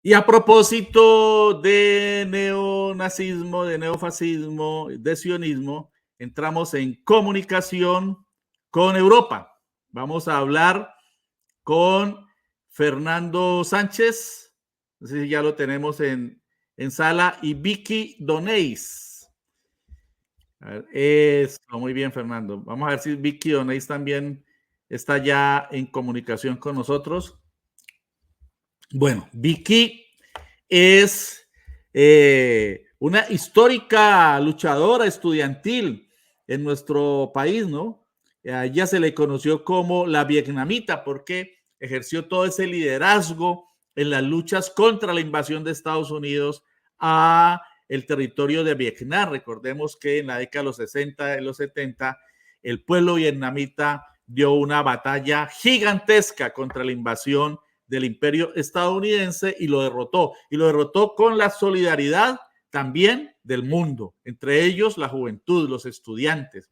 Y a propósito de neonazismo, de neofascismo, de sionismo, entramos en comunicación con Europa. Vamos a hablar con Fernando Sánchez, no sé si ya lo tenemos en sala, y Vicky Doneis. A ver, eso, muy bien, Fernando. Vamos a ver si Vicky Doneis también está ya en comunicación con nosotros. Bueno, Vicky es una histórica luchadora estudiantil en nuestro país, ¿no? A ella se le conoció como la vietnamita porque ejerció todo ese liderazgo en las luchas contra la invasión de Estados Unidos a el territorio de Vietnam. Recordemos que en la década de los 60, de los 70, el pueblo vietnamita dio una batalla gigantesca contra la invasión del imperio estadounidense y lo derrotó con la solidaridad también del mundo, entre ellos la juventud, los estudiantes.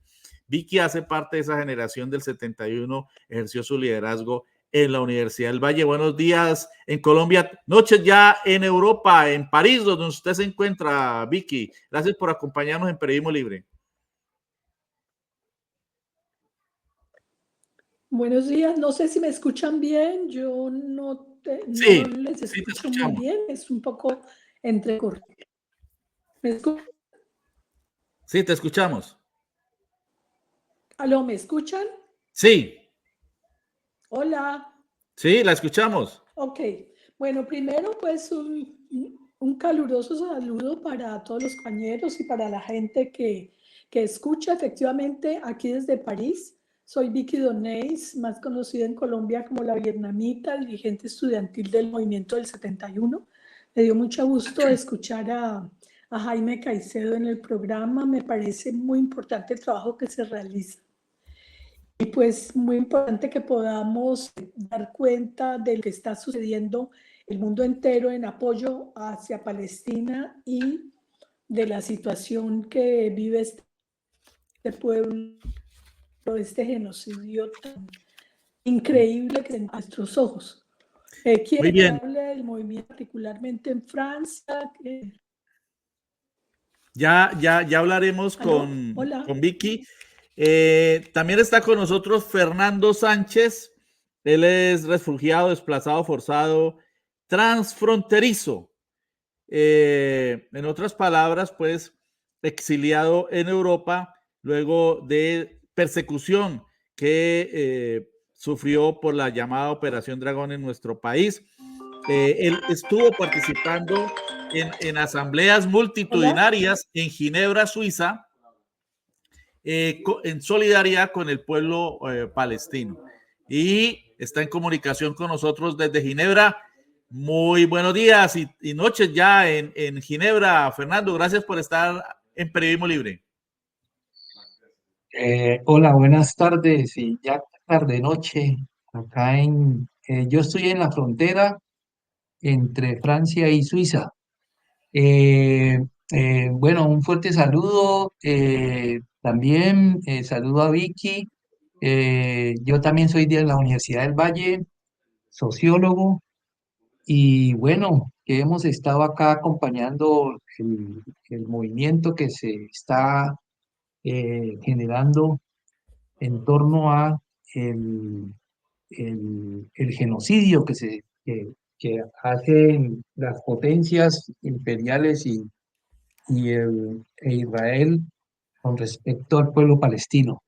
Vicky hace parte de esa generación del 71, ejerció su liderazgo en la Universidad del Valle. Buenos días en Colombia, noches ya en Europa, en París, donde usted se encuentra, Vicky. Gracias por acompañarnos en Periodismo Libre. Buenos días, no sé si me escuchan bien, yo no les escucho muy bien, es un poco entrecortado. ¿Me escuchan? Sí, te escuchamos. ¿Aló, me escuchan? Sí. Hola. Sí, la escuchamos. Ok, bueno, primero pues un caluroso saludo para todos los compañeros y para la gente que escucha. Efectivamente, aquí desde París. Soy Vicky Doneis, más conocida en Colombia como la vietnamita, dirigente estudiantil del movimiento del 71. Me dio mucho gusto escuchar a Jaime Caicedo en el programa. Me parece muy importante el trabajo que se realiza. Y pues muy importante que podamos dar cuenta de lo que está sucediendo el mundo entero en apoyo hacia Palestina y de la situación que vive este pueblo, este genocidio tan increíble que en nuestros ojos. ¿Quiere que hable del movimiento particularmente en Francia? Ya hablaremos con Vicky. También está con nosotros Fernando Sánchez. Él es refugiado, desplazado, forzado, transfronterizo. En otras palabras, pues, exiliado en Europa luego de persecución que sufrió por la llamada Operación Dragón en nuestro país. Él estuvo participando en asambleas multitudinarias en Ginebra, Suiza, en solidaridad con el pueblo palestino. Y está en comunicación con nosotros desde Ginebra. Muy buenos días y noches ya en Ginebra. Fernando, gracias por estar en Periodismo Libre. Hola, buenas tardes y ya tarde noche. Acá yo estoy en la frontera entre Francia y Suiza. Bueno, un fuerte saludo. También saludo a Vicky. Yo también soy de la Universidad del Valle, sociólogo. Y bueno, que hemos estado acá acompañando el movimiento que se está generando en torno a el genocidio que hacen las potencias imperiales y Israel con respecto al pueblo palestino.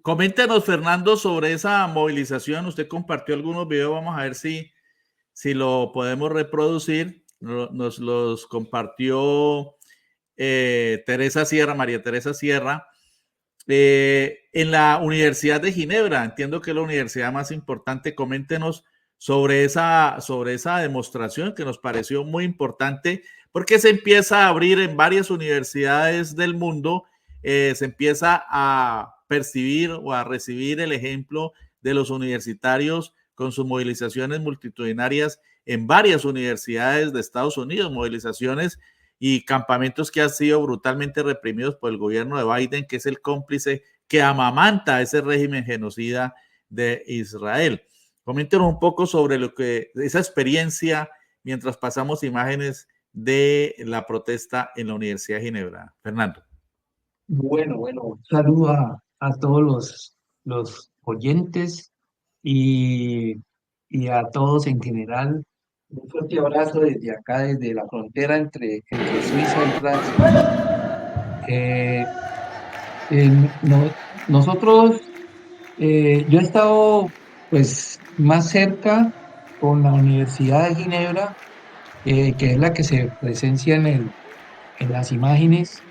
Coméntenos, Fernando, sobre esa movilización. Usted compartió algunos videos, vamos a ver si lo podemos reproducir. Nos los compartió Teresa Sierra, María Teresa Sierra, en la Universidad de Ginebra. Entiendo que es la universidad más importante. Coméntenos sobre esa demostración que nos pareció muy importante, porque se empieza a abrir en varias universidades del mundo, se empieza a percibir o a recibir el ejemplo de los universitarios con sus movilizaciones multitudinarias en varias universidades de Estados Unidos, movilizaciones y campamentos que han sido brutalmente reprimidos por el gobierno de Biden, que es el cómplice que amamanta ese régimen genocida de Israel. Coméntenos un poco sobre esa experiencia mientras pasamos imágenes de la protesta en la Universidad de Ginebra. Fernando. Bueno, un saludo a todos los oyentes y, y a todos en general. Un fuerte abrazo desde acá, desde la frontera entre Suiza y Francia. Eh, nosotros, yo he estado pues más cerca con la Universidad de Ginebra, que es la que se presencia en las imágenes,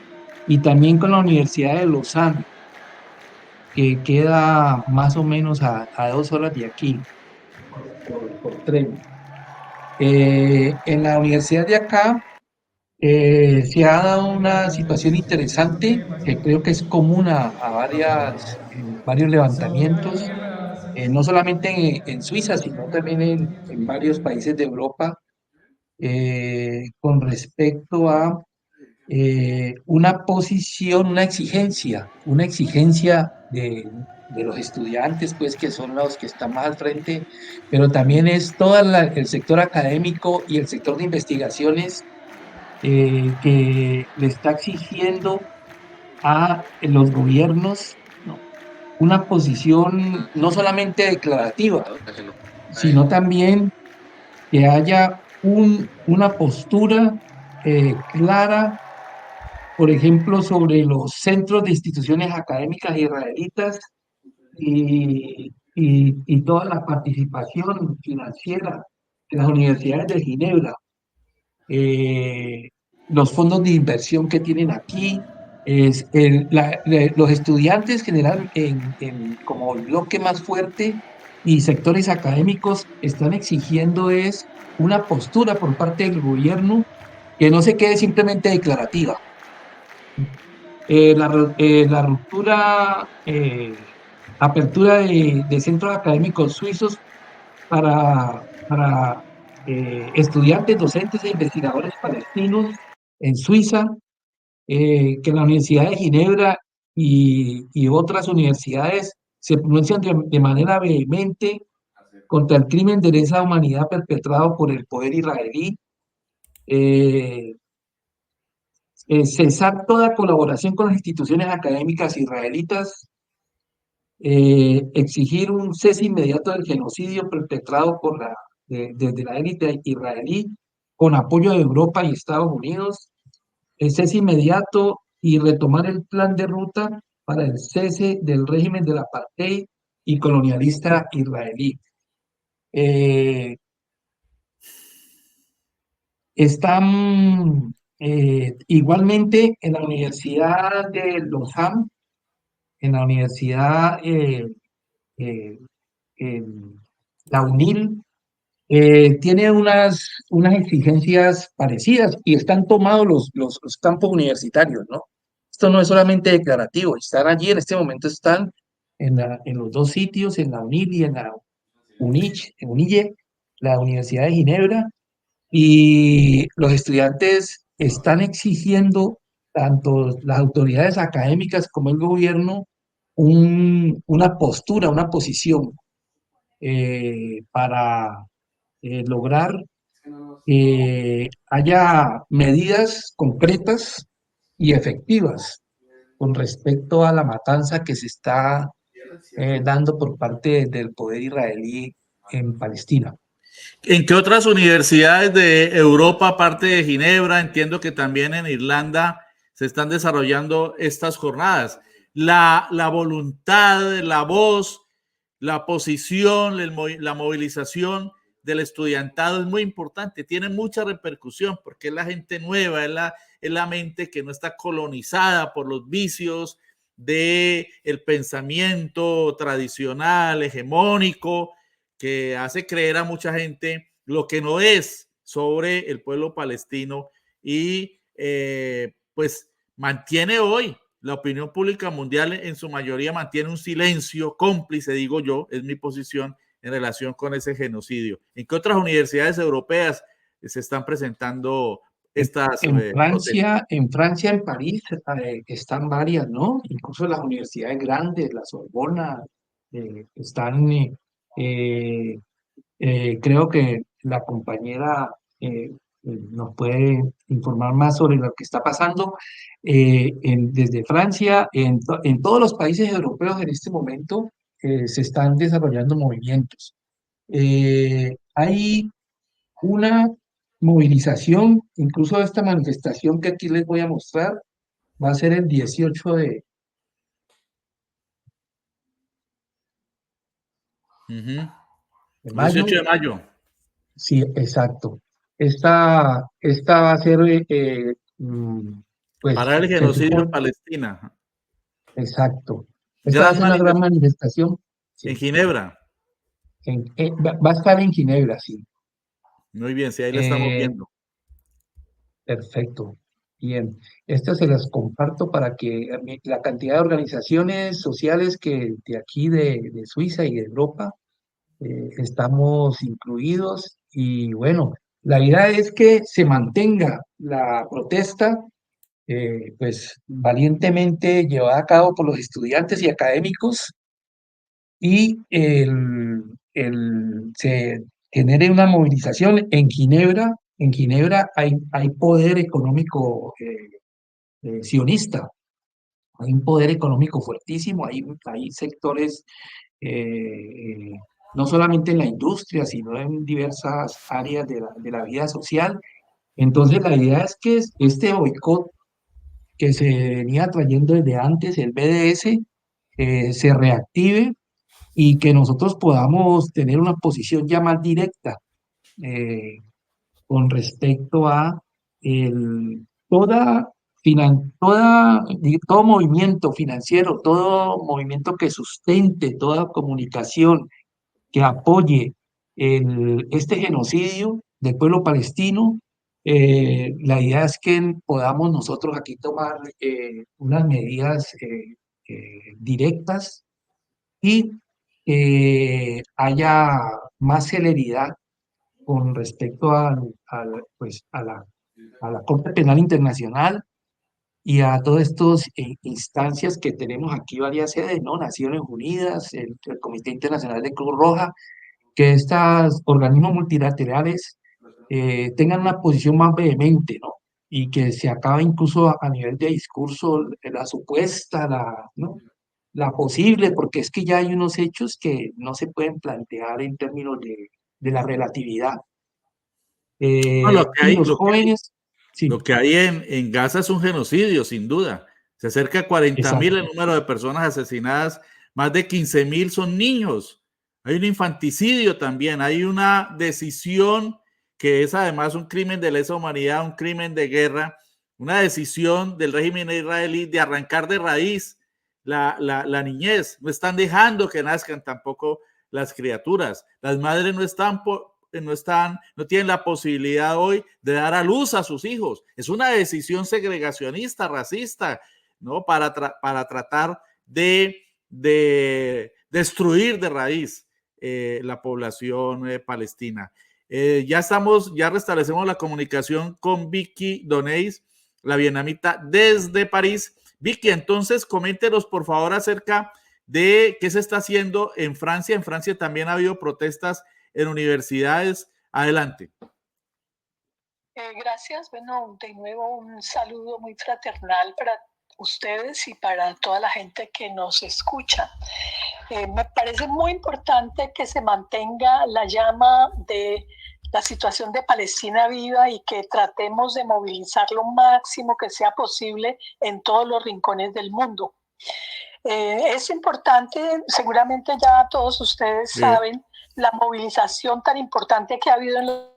y también con la Universidad de Lausanne, que queda más o menos a 2 horas de aquí por tren. En la universidad de acá se ha dado una situación interesante que creo que es común varios levantamientos, no solamente en Suiza, sino también en varios países de Europa, con respecto a una posición, una exigencia de los estudiantes, pues que son los que están más al frente, pero también es todo el sector académico y el sector de investigaciones que le está exigiendo a los gobiernos, ¿no?, una posición no solamente declarativa, sino también que haya una postura clara, por ejemplo, sobre los centros de instituciones académicas israelitas y toda la participación financiera de las universidades de Ginebra, eh, los fondos de inversión que tienen aquí. Los estudiantes general como el bloque más fuerte y sectores académicos están exigiendo es una postura por parte del gobierno que no se quede simplemente declarativa. La ruptura, apertura de centros académicos suizos para estudiantes, docentes e investigadores palestinos en Suiza, que la Universidad de Ginebra y otras universidades se pronuncian de manera vehemente contra el crimen de lesa humanidad perpetrado por el poder israelí. eh, Cesar toda colaboración con las instituciones académicas israelitas, exigir un cese inmediato del genocidio perpetrado desde la élite israelí con apoyo de Europa y Estados Unidos, el cese inmediato y retomar el plan de ruta para el cese del régimen del apartheid y colonialista israelí. Eh, Están igualmente en la Universidad de Lausanne, en la Universidad, eh, en la UNIL, tiene unas exigencias parecidas y están tomados los campos universitarios, ¿no? Esto no es solamente declarativo, están allí, en este momento están en los dos sitios, en la UNIL y en la UNILLE, la Universidad de Ginebra, y los estudiantes están exigiendo, tanto las autoridades académicas como el gobierno, una postura, una posición para lograr que haya medidas concretas y efectivas con respecto a la matanza que se está dando por parte del poder israelí en Palestina. ¿En qué otras universidades de Europa, aparte de Ginebra, entiendo que también en Irlanda se están desarrollando estas jornadas? La voluntad, la voz, la posición, la movilización del estudiantado es muy importante, tiene mucha repercusión porque es la gente nueva, es la mente que no está colonizada por los vicios del pensamiento tradicional, hegemónico, que hace creer a mucha gente lo que no es sobre el pueblo palestino y pues mantiene hoy la opinión pública mundial en su mayoría mantiene un silencio cómplice, digo yo, es mi posición en relación con ese genocidio. ¿En qué otras universidades europeas se están presentando estas protestas? En Francia, en París, están varias, ¿no? Incluso las universidades grandes, la Sorbona, están, creo que la compañera nos puede informar más sobre lo que está pasando desde Francia, en todos los países europeos en este momento se están desarrollando movimientos. Hay una movilización, incluso esta manifestación que aquí les voy a mostrar, va a ser el 18 de 18 mayo. de mayo. Sí, exacto. Esta va a ser, pues, Para el se genocidio en supone, Palestina. exacto. Esta va a Gran ser una gran manifestación manifestación. en Sí, Ginebra. va a estar en Ginebra, sí. Muy bien, sí, ahí la estamos Eh, viendo. Perfecto. Bien, estas se las comparto para que la cantidad de organizaciones sociales que de aquí de Suiza y de Europa estamos incluidos y bueno, la idea es que se mantenga la protesta pues valientemente llevada a cabo por los estudiantes y académicos y se genere una movilización en Ginebra. En Ginebra hay poder económico sionista, hay un poder económico fuertísimo, hay sectores, no solamente en la industria, sino en diversas áreas de la vida social. Entonces, la idea es que este boicot que se venía trayendo desde antes, el BDS, se reactive y que nosotros podamos tener una posición ya más directa eh, con respecto a toda, todo movimiento financiero, todo movimiento que sustente, toda comunicación que apoye este genocidio del pueblo palestino. La idea es que podamos nosotros aquí tomar unas medidas directas y haya más celeridad con respecto pues, a la Corte Penal Internacional y a todas estas instancias que tenemos aquí, varias sedes, ¿no? Naciones Unidas, el Comité Internacional de Cruz Roja, que estos organismos multilaterales tengan una posición más vehemente, ¿no? Y que se acabe incluso a nivel de discurso la supuesta, ¿no? La posible, porque es que ya hay unos hechos que no se pueden plantear en términos de la relatividad. No, Y los jóvenes, lo sí, que hay en Gaza es un genocidio, sin duda. Se acerca a 40.000 el exacto, número de personas asesinadas, más de 15.000 son niños. Hay un infanticidio también, hay una decisión que es además un crimen de lesa humanidad, un crimen de guerra, una decisión del régimen israelí de arrancar de raíz la niñez. No están dejando que nazcan tampoco las criaturas. Las madres no tienen la posibilidad hoy de dar a luz a sus hijos. Es una decisión segregacionista, racista, ¿no? Para tratar de destruir de raíz la población palestina. Ya restablecemos la comunicación con Vicky Doneis, la vietnamita desde París. Vicky, entonces coméntenos por favor acerca de qué se está haciendo en Francia. En Francia también ha habido protestas en universidades. Adelante. Gracias. Bueno, de nuevo un saludo muy fraternal para ustedes y para toda la gente que nos escucha. Me parece muy importante que se mantenga la llama de la situación de Palestina viva y que tratemos de movilizar lo máximo que sea posible en todos los rincones del mundo. Es importante, seguramente ya todos ustedes saben, la movilización tan importante que ha habido en los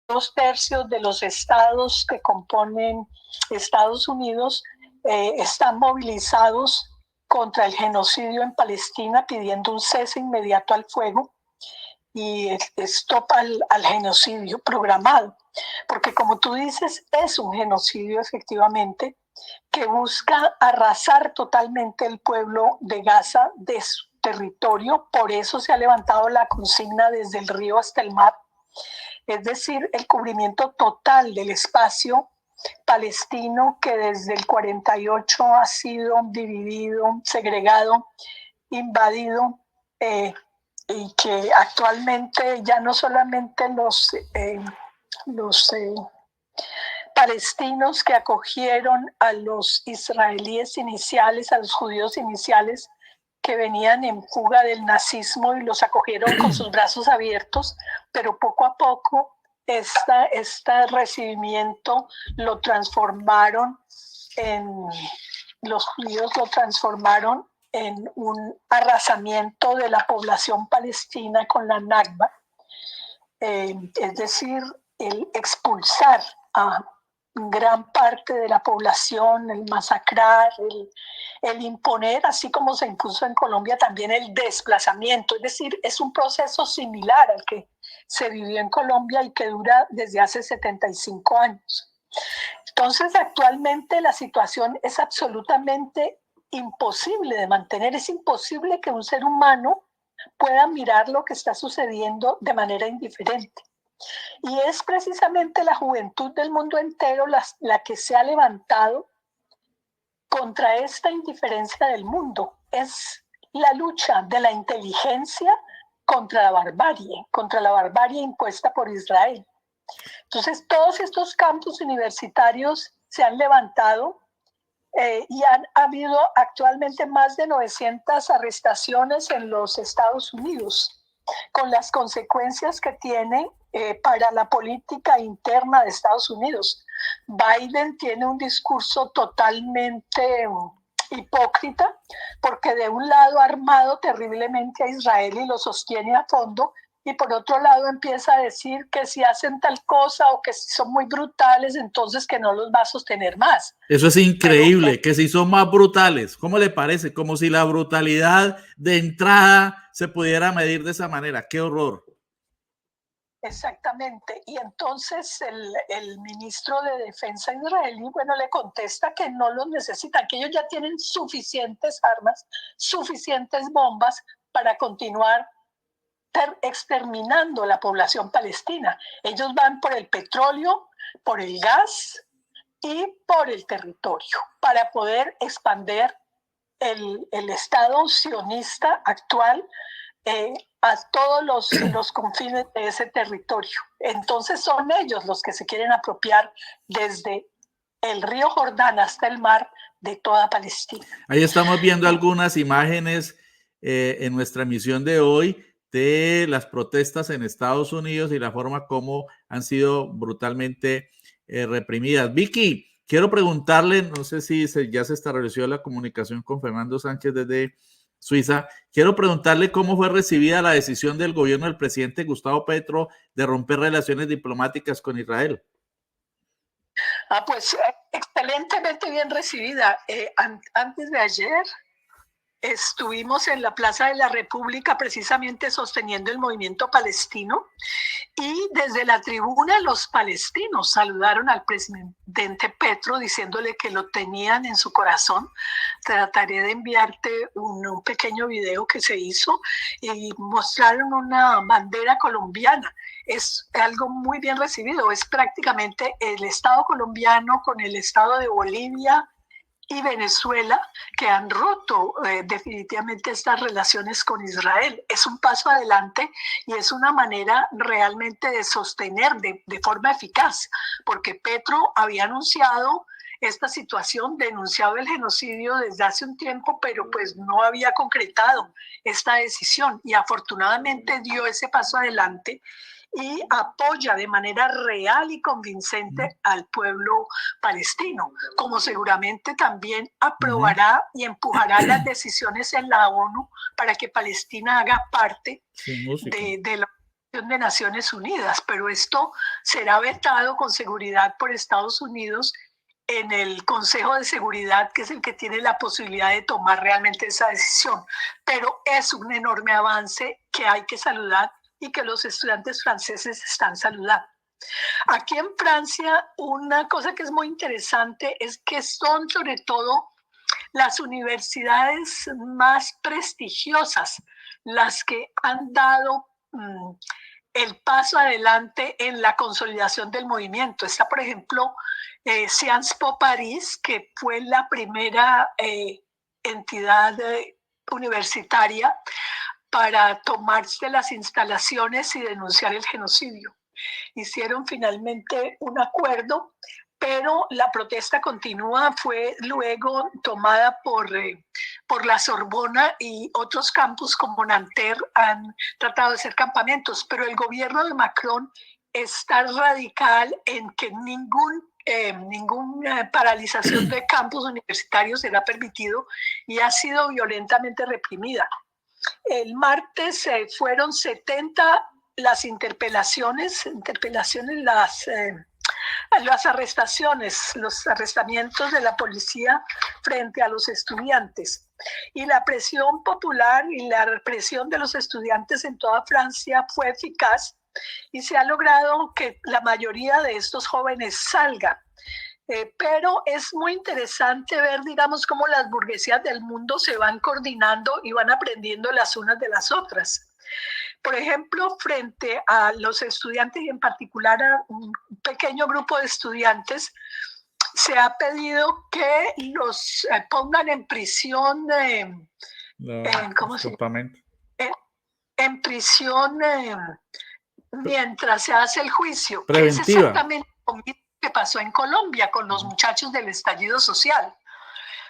2/3 de los estados que componen Estados Unidos están movilizados contra el genocidio en Palestina, pidiendo un cese inmediato al fuego y stop al genocidio programado. Porque como tú dices, es un genocidio efectivamente que busca arrasar totalmente el pueblo de Gaza de su territorio. Por eso se ha levantado la consigna desde el río hasta el mar, es decir, el cubrimiento total del espacio palestino que desde el 48 ha sido dividido, segregado, invadido y que actualmente ya no solamente los palestinos que acogieron a los israelíes iniciales, a los judíos iniciales que venían en fuga del nazismo y los acogieron con sus brazos abiertos, pero poco a poco este recibimiento lo transformaron los judíos lo transformaron en un arrasamiento de la población palestina con la Nakba, es decir, el expulsar a gran parte de la población, el masacrar, el imponer, así como se impuso en Colombia también el desplazamiento, es decir, es un proceso similar al que se vivió en Colombia y que dura desde hace 75 años. Entonces, actualmente la situación es absolutamente imposible de mantener, es imposible que un ser humano pueda mirar lo que está sucediendo de manera indiferente. Y es precisamente la juventud del mundo entero la que se ha levantado contra esta indiferencia del mundo. Es la lucha de la inteligencia contra la barbarie impuesta por Israel. Entonces, todos estos campus universitarios se han levantado y han habido actualmente más de 900 arrestaciones en los Estados Unidos, con las consecuencias que tiene para la política interna de Estados Unidos. Biden tiene un discurso totalmente hipócrita, porque de un lado ha armado terriblemente a Israel y lo sostiene a fondo, y por otro lado empieza a decir que si hacen tal cosa o que si son muy brutales, entonces que no los va a sostener más. Eso es increíble, que si son más brutales. ¿Cómo le parece? Como si la brutalidad de entrada se pudiera medir de esa manera. ¡Qué horror! Exactamente. Y entonces el ministro de Defensa israelí, bueno, le contesta que no los necesitan, que ellos ya tienen suficientes armas, suficientes bombas para continuar exterminando la población palestina. Ellos van por el petróleo, por el gas y por el territorio para poder expandir el Estado sionista actual a todos los confines de ese territorio. Entonces son ellos los que se quieren apropiar desde el río Jordán hasta el mar de toda Palestina. Ahí estamos viendo algunas imágenes en nuestra emisión de hoy de las protestas en Estados Unidos y la forma como han sido brutalmente reprimidas. Vicky, quiero preguntarle, no sé si ya se estableció la comunicación con Fernando Sánchez desde Suiza, quiero preguntarle cómo fue recibida la decisión del gobierno del presidente Gustavo Petro de romper relaciones diplomáticas con Israel. Pues excelentemente bien recibida. Antes de ayer estuvimos en la Plaza de la República precisamente sosteniendo el movimiento palestino y desde la tribuna los palestinos saludaron al presidente Petro diciéndole que lo tenían en su corazón. Trataré de enviarte un pequeño video que se hizo y mostraron una bandera colombiana. Es algo muy bien recibido, es prácticamente el Estado colombiano con el Estado de Bolivia y Venezuela que han roto definitivamente estas relaciones con Israel. Es un paso adelante y es una manera realmente de sostener de forma eficaz, porque Petro había anunciado esta situación, denunciado el genocidio desde hace un tiempo, pero pues no había concretado esta decisión y afortunadamente dio ese paso adelante y apoya de manera real y convincente al pueblo palestino, como seguramente también aprobará y empujará las decisiones en la ONU para que Palestina haga parte de la Organización de Naciones Unidas, pero esto será vetado con seguridad por Estados Unidos en el Consejo de Seguridad, que es el que tiene la posibilidad de tomar realmente esa decisión. Pero es un enorme avance que hay que saludar y que los estudiantes franceses están saludando. Aquí en Francia, una cosa que es muy interesante es que son sobre todo las universidades más prestigiosas las que han dado el paso adelante en la consolidación del movimiento. Está, por ejemplo, Sciences Po París, que fue la primera entidad universitaria para tomarse las instalaciones y denunciar el genocidio. Hicieron finalmente un acuerdo, pero la protesta continúa. Fue luego tomada por la Sorbona, y otros campus como Nanterre han tratado de hacer campamentos, pero el gobierno de Macron está radical en que ninguna paralización de campus universitarios será permitido, y ha sido violentamente reprimida. El martes fueron 70 las las arrestaciones, los arrestamientos de la policía frente a los estudiantes. Y la presión popular y la represión de los estudiantes en toda Francia fue eficaz, y se ha logrado que la mayoría de estos jóvenes salgan. Pero es muy interesante ver, digamos, cómo las burguesías del mundo se van coordinando y van aprendiendo las unas de las otras. Por ejemplo, frente a los estudiantes, y en particular a un pequeño grupo de estudiantes, se ha pedido que los pongan en prisión, ¿cómo se llama? En prisión mientras se hace el juicio. Preventiva. Es exactamente lo mismo que pasó en Colombia con los muchachos del estallido social.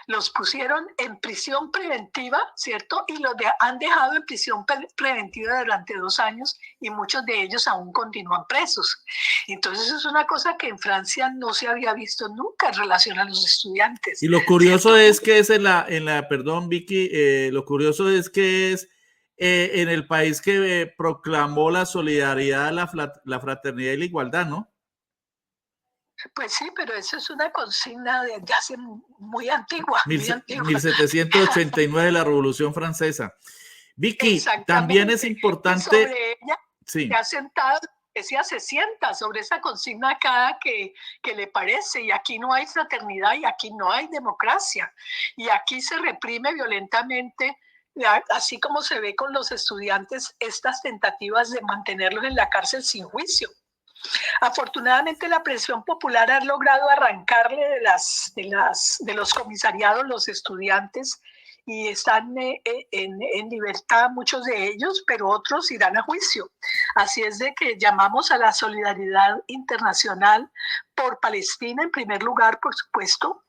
Los pusieron en prisión preventiva, ¿cierto? Y los han dejado en prisión preventiva durante 2 años, y muchos de ellos aún continúan presos. Entonces es una cosa que en Francia no se había visto nunca en relación a los estudiantes. Y lo curioso es que es perdón, Vicky, lo curioso es que es en el país que proclamó la solidaridad, la fraternidad y la igualdad, ¿no? Pues sí, pero eso es una consigna de hace muy antigua. 1789 de la Revolución Francesa. Vicky, también es importante... Y sobre ella se ha sentado, se sienta sobre esa consigna cada que le parece, y aquí no hay fraternidad, y aquí no hay democracia, y aquí se reprime violentamente, así como se ve con los estudiantes, estas tentativas de mantenerlos en la cárcel sin juicio. Afortunadamente, la presión popular ha logrado arrancarle de los comisariados los estudiantes, y están en libertad muchos de ellos, pero otros irán a juicio. Así es de que llamamos a la solidaridad internacional por Palestina, en primer lugar, por supuesto.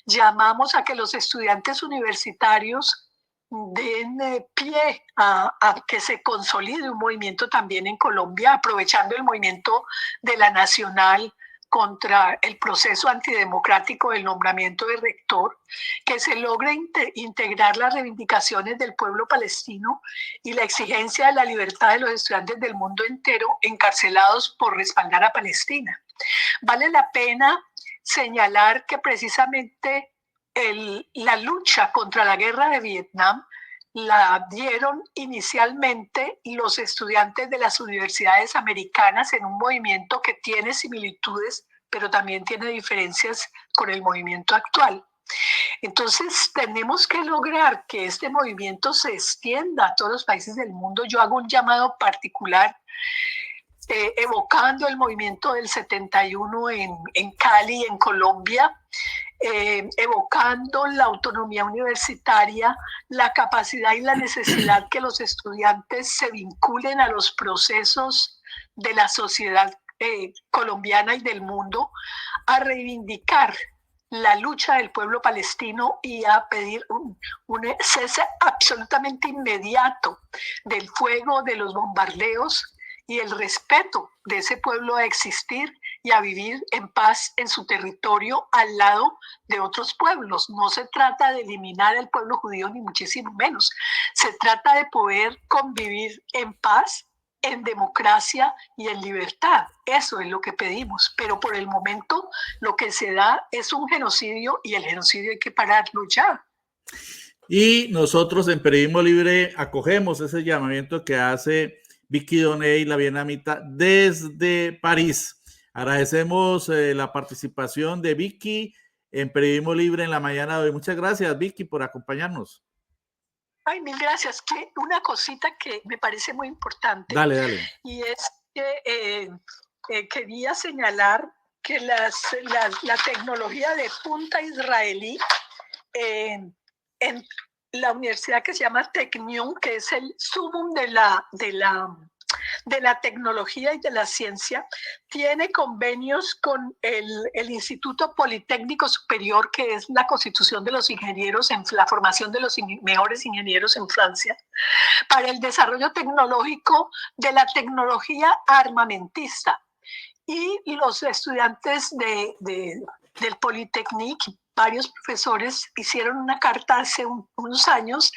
Llamamos a que los estudiantes universitarios den pie a que se consolide un movimiento también en Colombia, aprovechando el movimiento de la Nacional contra el proceso antidemocrático del nombramiento de rector, que se logre integrar las reivindicaciones del pueblo palestino y la exigencia de la libertad de los estudiantes del mundo entero encarcelados por respaldar a Palestina. Vale la pena señalar que precisamente la lucha contra la guerra de Vietnam la dieron inicialmente los estudiantes de las universidades americanas, en un movimiento que tiene similitudes, pero también tiene diferencias con el movimiento actual. Entonces tenemos que lograr que este movimiento se extienda a todos los países del mundo. Yo hago un llamado particular evocando el movimiento del 71 en Cali, en Colombia, evocando la autonomía universitaria, la capacidad y la necesidad que los estudiantes se vinculen a los procesos de la sociedad colombiana y del mundo, a reivindicar la lucha del pueblo palestino y a pedir un cese absolutamente inmediato del fuego, de los bombardeos, y el respeto de ese pueblo a existir y a vivir en paz en su territorio al lado de otros pueblos. No se trata de eliminar al pueblo judío, ni muchísimo menos. Se trata de poder convivir en paz, en democracia y en libertad. Eso es lo que pedimos. Pero por el momento lo que se da es un genocidio, y el genocidio hay que pararlo ya. Y nosotros en Periodismo Libre acogemos ese llamamiento que hace Vicky Donay, la vietnamita, desde París. Agradecemos la participación de Vicky en Periodismo Libre en la mañana de hoy. Muchas gracias, Vicky, por acompañarnos. Ay, mil gracias. Una cosita que me parece muy importante. Dale. Y es que quería señalar que la tecnología de punta israelí la universidad que se llama Technion, que es el sumum de la tecnología y de la ciencia, tiene convenios con el Instituto Politécnico Superior, que es la constitución de los ingenieros, la formación de los mejores ingenieros en Francia, para el desarrollo tecnológico de la tecnología armamentista. Y los estudiantes del Politécnico, varios profesores, hicieron una carta hace unos años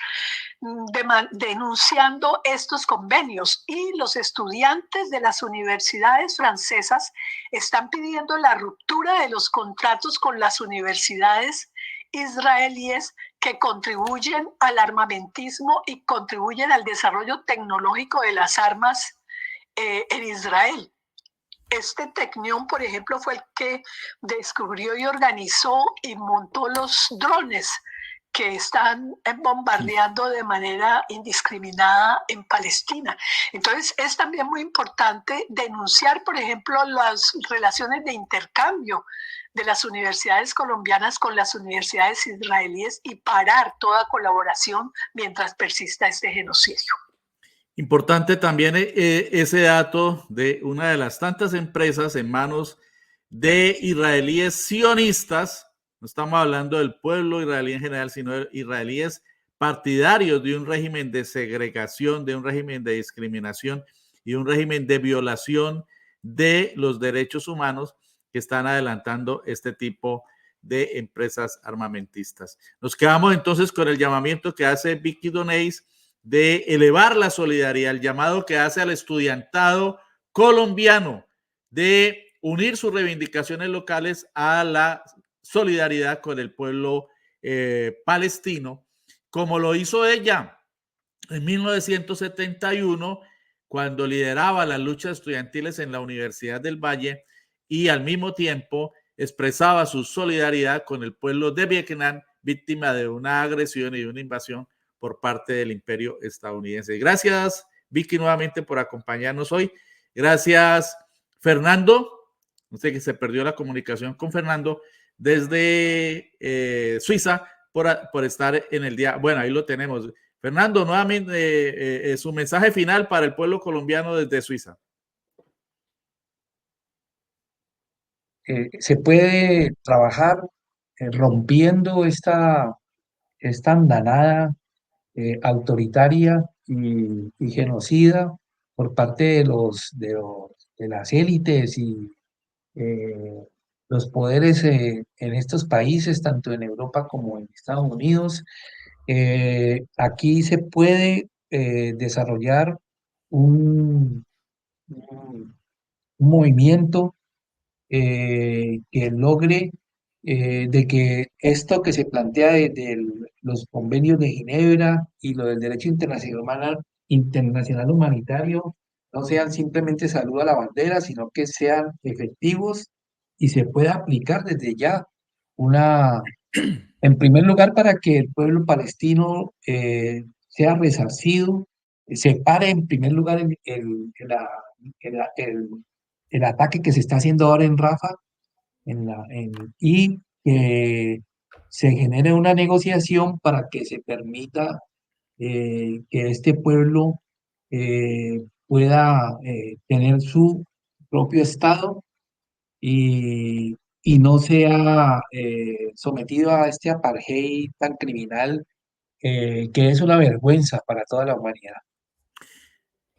denunciando estos convenios, y los estudiantes de las universidades francesas están pidiendo la ruptura de los contratos con las universidades israelíes que contribuyen al armamentismo y contribuyen al desarrollo tecnológico de las armas en Israel. Este Technion, por ejemplo, fue el que descubrió y organizó y montó los drones que están bombardeando de manera indiscriminada en Palestina. Entonces, es también muy importante denunciar, por ejemplo, las relaciones de intercambio de las universidades colombianas con las universidades israelíes y parar toda colaboración mientras persista este genocidio. Importante también ese dato de una de las tantas empresas en manos de israelíes sionistas. No estamos hablando del pueblo israelí en general, sino de israelíes partidarios de un régimen de segregación, de un régimen de discriminación y un régimen de violación de los derechos humanos, que están adelantando este tipo de empresas armamentistas. Nos quedamos entonces con el llamamiento que hace Vicky Donés de elevar la solidaridad, el llamado que hace al estudiantado colombiano de unir sus reivindicaciones locales a la solidaridad con el pueblo palestino, como lo hizo ella en 1971, cuando lideraba las luchas estudiantiles en la Universidad del Valle y al mismo tiempo expresaba su solidaridad con el pueblo de Vietnam, víctima de una agresión y de una invasión por parte del imperio estadounidense. Gracias, Vicky, nuevamente por acompañarnos hoy. Gracias, Fernando. No sé, que se perdió la comunicación con Fernando desde Suiza por estar en el día. Bueno, ahí lo tenemos. Fernando, nuevamente su mensaje final para el pueblo colombiano desde Suiza. Se puede trabajar rompiendo esta andanada autoritaria y genocida por parte de las élites y los poderes en estos países, tanto en Europa como en Estados Unidos. Aquí se puede desarrollar un movimiento que logre de que esto que se plantea de los convenios de Ginebra y lo del derecho internacional humanitario no sean simplemente salud a la bandera, sino que sean efectivos y se pueda aplicar desde ya en primer lugar, para que el pueblo palestino sea resarcido, se pare en primer lugar el ataque que se está haciendo ahora en Rafa y que se genere una negociación para que se permita que este pueblo pueda tener su propio Estado y no sea sometido a este apartheid tan criminal que es una vergüenza para toda la humanidad.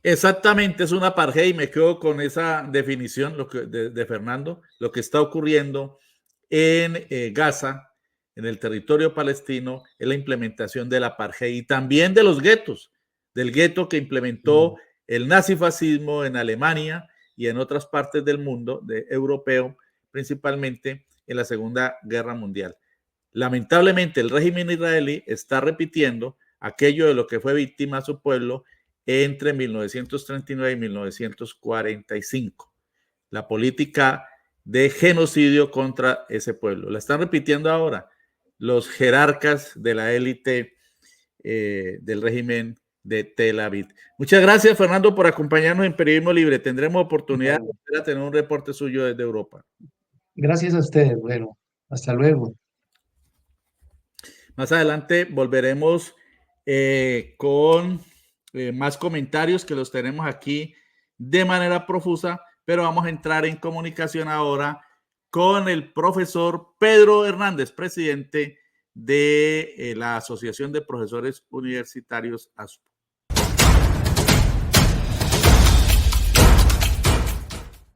Exactamente, es una apartheid y me quedo con esa definición de Fernando. Lo que está ocurriendo en Gaza, en el territorio palestino, es la implementación del apartheid y también de los guetos, del gueto que implementó el nazifascismo en Alemania y en otras partes del mundo, europeo, principalmente en la Segunda Guerra Mundial. Lamentablemente, el régimen israelí está repitiendo aquello de lo que fue víctima a su pueblo entre 1939 y 1945. La política de genocidio contra ese pueblo. La están repitiendo ahora los jerarcas de la élite del régimen de Tel Aviv. Muchas gracias, Fernando, por acompañarnos en Periodismo Libre. Tendremos oportunidad de tener un reporte suyo desde Europa. Gracias a ustedes. Bueno, hasta luego. Más adelante volveremos con más comentarios que los tenemos aquí de manera profusa, pero vamos a entrar en comunicación ahora con el profesor Pedro Hernández, presidente de la Asociación de Profesores Universitarios ASUP.